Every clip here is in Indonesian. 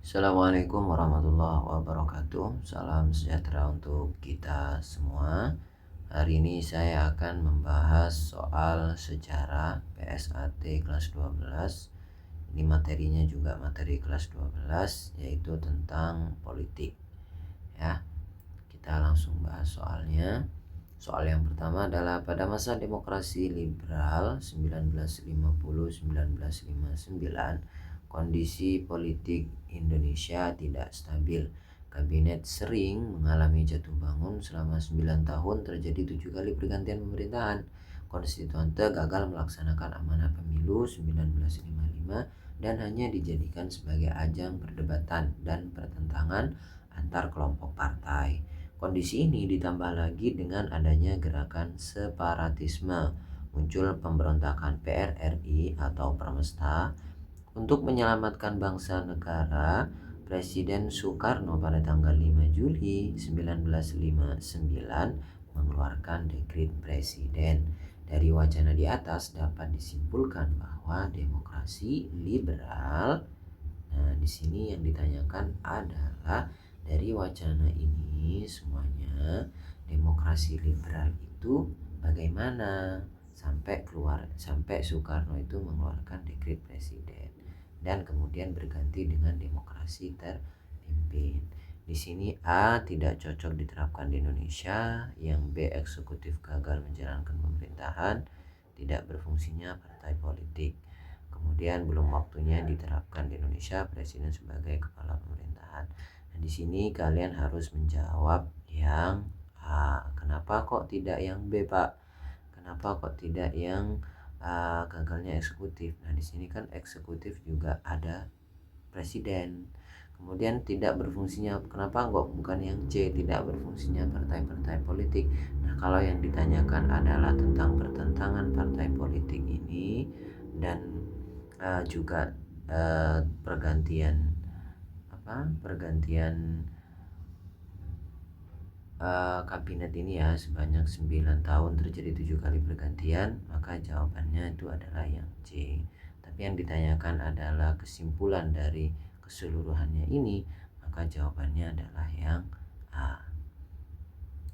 Assalamualaikum warahmatullahi wabarakatuh. Salam sejahtera untuk kita semua. Hari ini saya akan membahas soal sejarah PSAT kelas 12. Ini materinya juga materi kelas 12, yaitu tentang politik. Ya, kita langsung bahas soalnya. Soal yang pertama adalah pada masa demokrasi liberal 1950-1959, kondisi politik Indonesia tidak stabil. Kabinet sering mengalami jatuh bangun. Selama 9 tahun terjadi 7 kali pergantian pemerintahan. Konstituante gagal melaksanakan amanah pemilu 1955 dan hanya dijadikan sebagai ajang perdebatan dan pertentangan antar kelompok partai. Kondisi ini ditambah lagi dengan adanya gerakan separatisme. Muncul pemberontakan PRRI atau Permesta. Untuk menyelamatkan bangsa negara, Presiden Soekarno pada tanggal 5 Juli 1959 mengeluarkan dekret presiden. Dari wacana di atas dapat disimpulkan bahwa demokrasi liberal. Nah, di sini yang ditanyakan adalah dari wacana ini semuanya demokrasi liberal itu bagaimana sampai Soekarno itu mengeluarkan dekret presiden dan kemudian berganti dengan demokrasi terpimpin. Di sini A tidak cocok diterapkan di Indonesia, yang B eksekutif gagal menjalankan pemerintahan, tidak berfungsinya partai politik. Kemudian belum waktunya diterapkan di Indonesia presiden sebagai kepala pemerintahan. Nah, di sini kalian harus menjawab yang A. Kenapa kok tidak yang B, Pak? Kenapa kok tidak yang gagalnya eksekutif? Nah, di sini kan eksekutif juga ada presiden. Kemudian tidak berfungsinya, kenapa kok bukan yang C, tidak berfungsinya partai-partai politik? Nah, kalau yang ditanyakan adalah tentang pertentangan partai politik ini dan juga pergantian kabinet ini ya, sebanyak 9 tahun terjadi 7 kali pergantian, maka jawabannya itu adalah yang C. Tapi yang ditanyakan adalah kesimpulan dari keseluruhannya ini, maka jawabannya adalah yang A.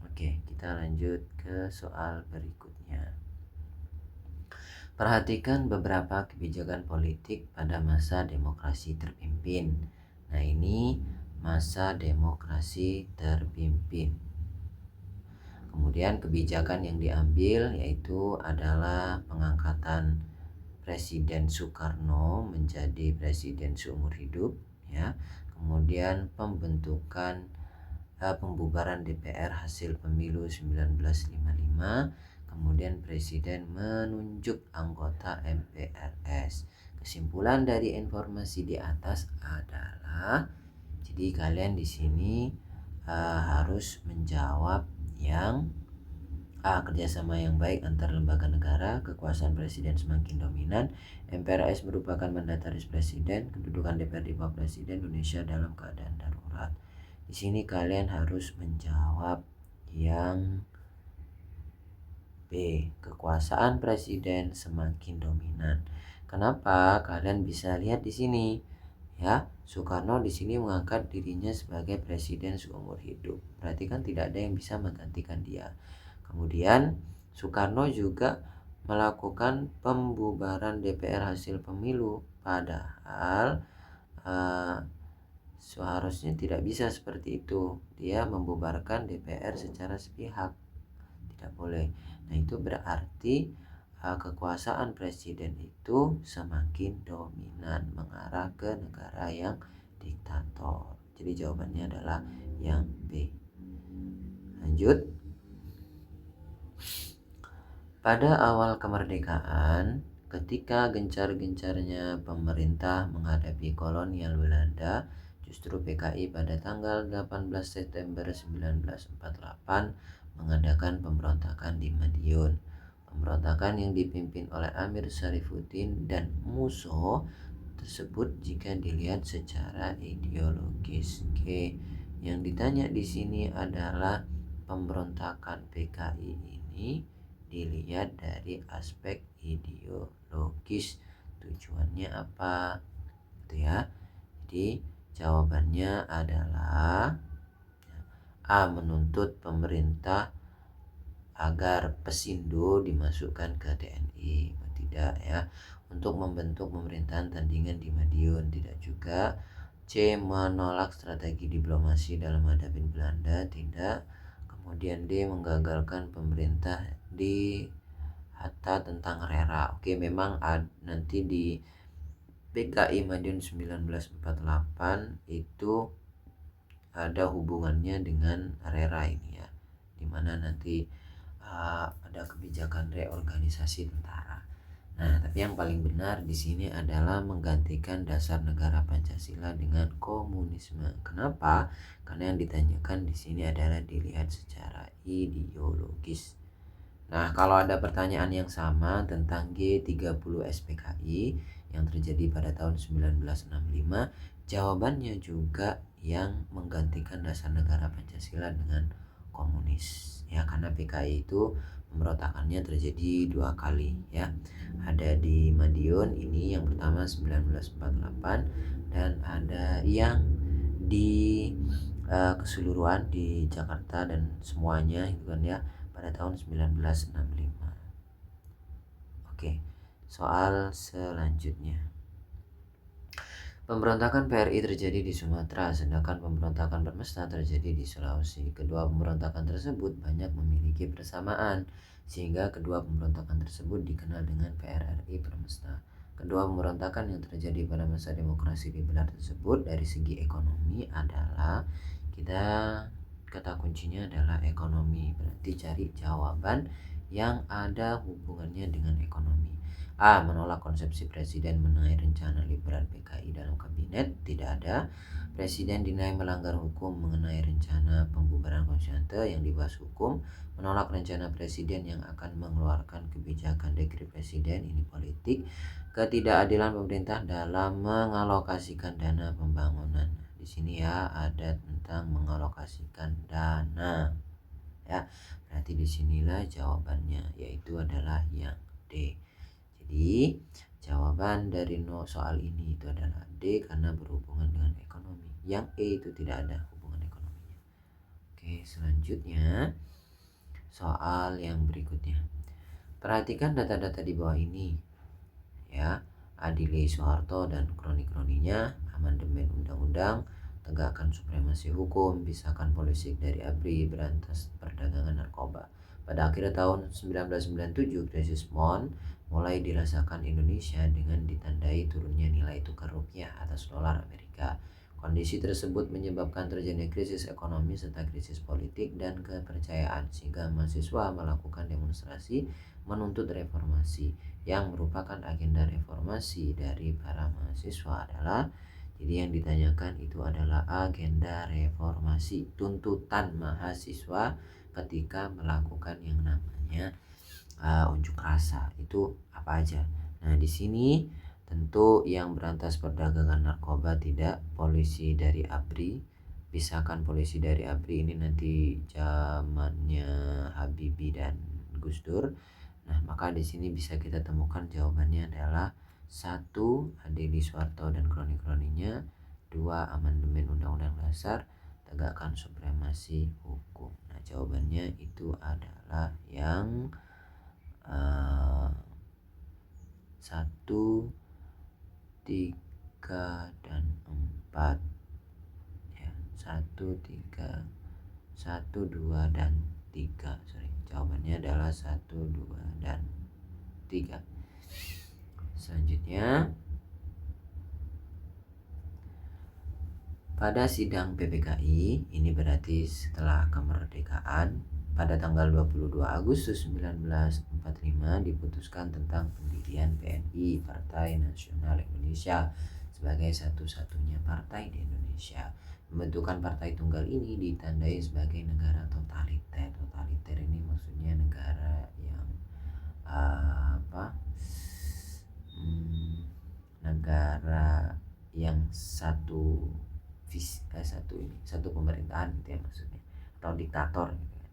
Oke, kita lanjut ke soal berikutnya. Perhatikan beberapa kebijakan politik pada masa demokrasi terpimpin. Nah, ini masa demokrasi terpimpin. Kemudian kebijakan yang diambil yaitu adalah pengangkatan Presiden Soekarno menjadi presiden seumur hidup, ya. Kemudian pembubaran DPR hasil pemilu 1955. Kemudian presiden menunjuk anggota MPRS. Kesimpulan dari informasi di atas adalah, jadi kalian di sini harus menjawab yang A. Kerjasama yang baik antar lembaga negara, kekuasaan presiden semakin dominan, MPRS merupakan mandataris presiden, kedudukan DPR di bawah presiden, Indonesia dalam keadaan darurat. Di sini kalian harus menjawab yang B. Kekuasaan presiden semakin dominan. Kenapa? Kalian bisa lihat di sini. Ya, Soekarno di sini mengangkat dirinya sebagai presiden seumur hidup. Berarti kan tidak ada yang bisa menggantikan dia. Kemudian Soekarno juga melakukan pembubaran DPR hasil pemilu, padahal seharusnya tidak bisa seperti itu. Dia membubarkan DPR secara sepihak, tidak boleh. Nah, itu berarti kekuasaan presiden itu semakin dominan, mengarah ke negara yang diktator. Jadi jawabannya adalah yang B. Lanjut. Pada awal kemerdekaan, ketika gencar-gencarnya pemerintah menghadapi kolonial Belanda, justru PKI pada tanggal 18 September 1948 mengadakan pemberontakan di Madiun. Pemberontakan yang dipimpin oleh Amir Syarifuddin dan Musso tersebut jika dilihat secara ideologis. Oke, yang ditanya di sini adalah pemberontakan PKI ini dilihat dari aspek ideologis, tujuannya apa, gitu ya. Jadi Jawabannya adalah A. Menuntut pemerintah agar Pesindo dimasukkan ke TNI. Tidak ya. Untuk membentuk pemerintahan tandingan di Madiun. Tidak juga. C. Menolak strategi diplomasi dalam menghadapi Belanda. Tidak. Kemudian D. Menggagalkan pemerintah di Hatta tentang RERA. Oke, memang nanti di PKI Madiun 1948 itu ada hubungannya dengan RERA ini ya, dimana nanti ada kebijakan reorganisasi tentara. Nah, tapi yang paling benar di sini adalah menggantikan dasar negara Pancasila dengan komunisme. Kenapa? Karena yang ditanyakan di sini adalah dilihat secara ideologis. Nah, kalau ada pertanyaan yang sama tentang G30 SPKI yang terjadi pada tahun 1965, jawabannya juga yang menggantikan dasar negara Pancasila dengan komunis. Ya, karena PKI itu pemberontakannya terjadi 2 kali ya. Ada di Madiun ini yang pertama 1948 dan ada yang di keseluruhan di Jakarta dan semuanya gitu kan ya pada tahun 1965. Oke, soal selanjutnya. Pemberontakan PRI terjadi di Sumatera, sedangkan pemberontakan Permesta terjadi di Sulawesi. Kedua pemberontakan tersebut banyak memiliki persamaan, sehingga kedua pemberontakan tersebut dikenal dengan PRRI Permesta. Kedua pemberontakan yang terjadi pada masa demokrasi liberal tersebut dari segi ekonomi adalah kata kuncinya adalah ekonomi. Berarti cari jawaban yang ada hubungannya dengan ekonomi. A. Menolak konsepsi presiden mengenai rencana liberal PKI dalam kabinet. Tidak ada. Presiden dinilai melanggar hukum mengenai rencana pembubaran Konstituante yang dibahas hukum. Menolak rencana presiden yang akan mengeluarkan kebijakan dekret presiden, ini politik. Ketidakadilan pemerintah dalam mengalokasikan dana pembangunan. Di sini ya ada tentang mengalokasikan dana. Ya, berarti disinilah jawabannya, yaitu adalah yang D. Jadi jawaban dari soal ini itu adalah D karena berhubungan dengan ekonomi. Yang E itu tidak ada hubungan ekonominya. Oke, selanjutnya soal yang berikutnya. Perhatikan data-data di bawah ini ya. Adili Soeharto dan kroni-kroninya, amandemen undang-undang, tegakkan supremasi hukum, pisahkan polisi dari ABRI, berantas perdagangan narkoba. Pada akhir tahun 1997, krisis MON mulai dirasakan Indonesia dengan ditandai turunnya nilai tukar rupiah atas dolar Amerika. Kondisi tersebut menyebabkan terjadinya krisis ekonomi serta krisis politik dan kepercayaan, sehingga mahasiswa melakukan demonstrasi menuntut reformasi. Yang merupakan agenda reformasi dari para mahasiswa adalah, jadi yang ditanyakan itu adalah agenda reformasi, tuntutan mahasiswa ketika melakukan yang namanya unjuk rasa itu apa aja. Nah, di sini tentu yang berantas perdagangan narkoba tidak, polisi dari ABRI, pisahkan polisi dari ABRI ini nanti zamannya Habibie dan Gus Dur. Nah, maka di sini bisa kita temukan jawabannya adalah 1. Adili Soeharto dan kroni-kroninya. 2. Amandemen Undang-Undang Dasar, tegakkan supremasi hukum. Nah, jawabannya itu adalah yang 1, 3, dan 4 ya. 1, 3, 1, 2, dan 3. Jawabannya adalah 1, 2, dan 3. Selanjutnya, pada sidang PPKI, ini berarti setelah kemerdekaan, pada tanggal 22 Agustus 1945 diputuskan tentang pendirian PNI, Partai Nasional Indonesia, sebagai satu-satunya partai di Indonesia. Pembentukan partai tunggal ini ditandai sebagai negara totaliter. Totaliter ini maksudnya negara yang negara yang satu pemerintahan gitu ya maksudnya, atau diktator gitu ya.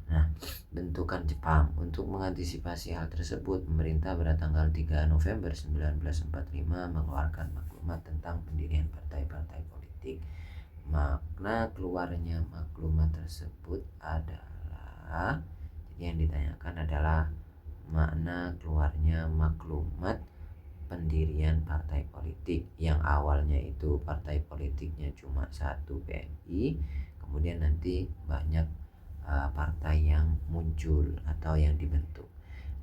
Nah, bentukan Jepang. Untuk mengantisipasi hal tersebut, pemerintah pada tanggal 3 November 1945 mengeluarkan maklumat maklumat tentang pendirian partai-partai politik. Makna keluarnya maklumat tersebut adalah, jadi yang ditanyakan adalah makna keluarnya maklumat pendirian partai politik yang awalnya itu partai politiknya cuma satu, PMI, kemudian nanti banyak partai yang muncul atau yang dibentuk.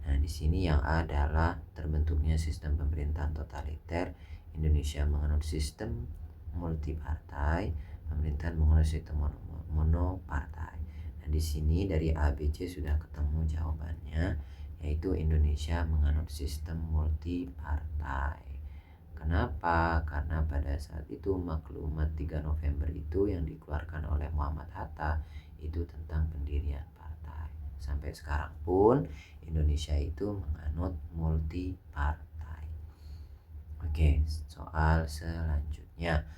Nah, di sini yang adalah terbentuknya sistem pemerintahan totaliter, Indonesia menganut sistem multipartai, pemerintahan menganut sistem monopartai. Nah, di sini dari ABC sudah ketemu jawabannya, yaitu Indonesia menganut sistem multipartai. Kenapa? Karena pada saat itu maklumat 3 November itu yang dikeluarkan oleh Muhammad Hatta itu tentang pendirian partai. Sampai sekarang pun Indonesia itu menganut multipartai. Oke, soal selanjutnya.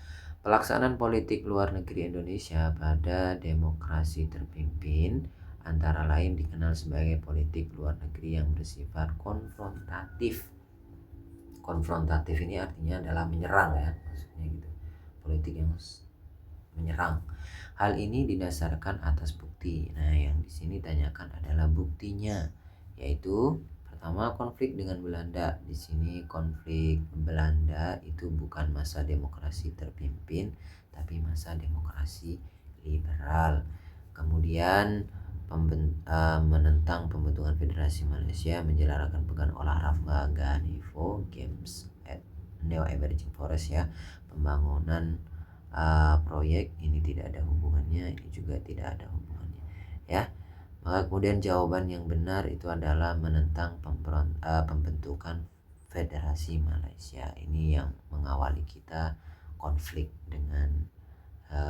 Pelaksanaan politik luar negeri Indonesia pada demokrasi terpimpin antara lain dikenal sebagai politik luar negeri yang bersifat konfrontatif. Konfrontatif ini artinya adalah menyerang ya, maksudnya gitu. Politik yang menyerang. Hal ini didasarkan atas bukti. Nah, yang di sini tanyakan adalah buktinya, yaitu pertama konflik dengan Belanda. Di sini konflik Belanda itu bukan masa demokrasi terpimpin, tapi masa demokrasi liberal. Kemudian menentang pembentukan Federasi Malaysia, menyelenggarakan pekan olahraga Nivo Games at Neo Emerging Forest ya. Pembangunan proyek ini tidak ada hubungannya, ini juga tidak ada hubungannya ya. Maka kemudian jawaban yang benar itu adalah menentang pembentukan Federasi Malaysia. Ini yang mengawali kita konflik dengan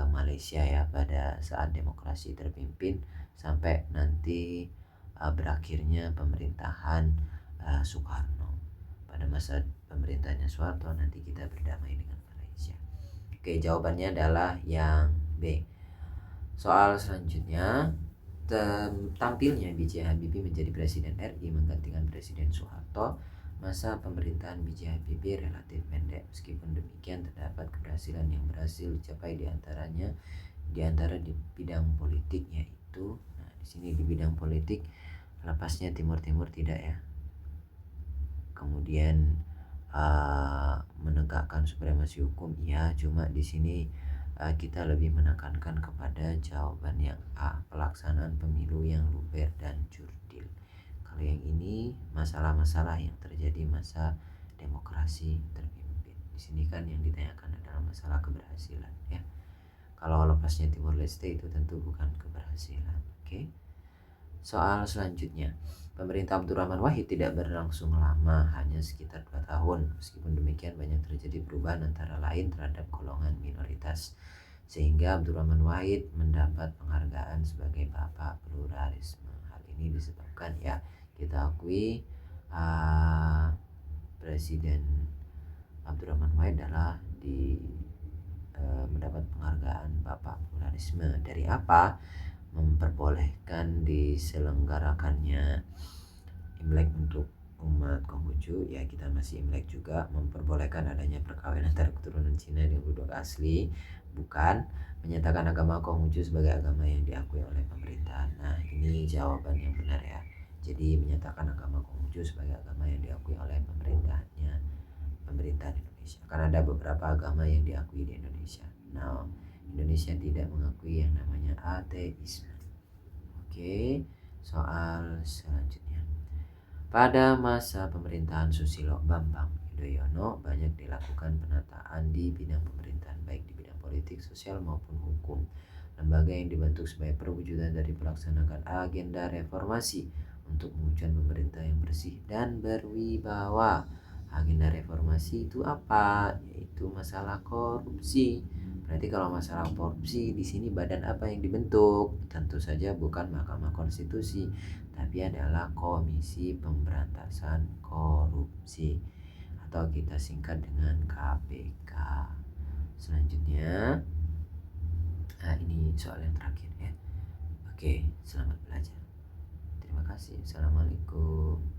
Malaysia ya pada saat demokrasi terpimpin sampai nanti berakhirnya pemerintahan Soekarno. Pada masa pemerintahnya Soeharto nanti kita berdamai dengan Malaysia. Oke, jawabannya adalah yang B. Soal selanjutnya, tampilnya B.J. Habibie menjadi Presiden RI menggantikan Presiden Soeharto. Masa pemerintahan B.J. Habibie relatif pendek. Meskipun demikian, terdapat keberhasilan yang berhasil dicapai di antara di bidang politik, yaitu di sini di bidang politik lepasnya Timur tidak ya. Kemudian menegakkan supremasi hukum ya, cuma di sini kita lebih menekankan kepada jawaban yang A, pelaksanaan pemilu yang luber dan jurdil. Kalau yang ini masalah-masalah yang terjadi masa demokrasi terpimpin. Di sini kan yang ditanyakan adalah masalah keberhasilan ya. Kalau lepasnya Timor Leste itu tentu bukan keberhasilan. Oke. Soal selanjutnya. Pemerintah Abdurrahman Wahid tidak berlangsung lama, hanya sekitar 2 tahun. Meskipun demikian banyak terjadi perubahan antara lain terhadap golongan minoritas, sehingga Abdurrahman Wahid mendapat penghargaan sebagai Bapak Pluralisme. Hal ini disebabkan ya, kita akui Presiden Abdurrahman Wahid adalah mendapat penghargaan Bapak Pluralisme. Dari apa? Memperbolehkan diselenggarakannya Imlek untuk umat Konghucu ya, kita masih Imlek juga. Memperbolehkan adanya perkawinan antara keturunan Cina dengan penduduk asli, bukan. Menyatakan agama Konghucu sebagai agama yang diakui oleh pemerintah. Nah, ini jawaban yang benar ya. Jadi menyatakan agama Konghucu sebagai agama yang diakui oleh pemerintahan Indonesia. Karena ada beberapa agama yang diakui di Indonesia. Nah, Indonesia tidak mengakui yang namanya ateisme. Oke, soal selanjutnya. Pada masa pemerintahan Susilo Bambang Yudhoyono banyak dilakukan penataan di bidang pemerintahan, baik di bidang politik, sosial maupun hukum. Lembaga yang dibentuk sebagai perwujudan dari melaksanakan agenda reformasi untuk mewujudkan pemerintah yang bersih dan berwibawa. Agenda reformasi itu apa? Yaitu masalah korupsi. Berarti kalau masalah korupsi di sini badan apa yang dibentuk? Tentu saja bukan Mahkamah Konstitusi, tapi adalah Komisi Pemberantasan Korupsi atau kita singkat dengan KPK. Selanjutnya, ini soal yang terakhir ya. Oke, selamat belajar. Terima kasih. Assalamualaikum.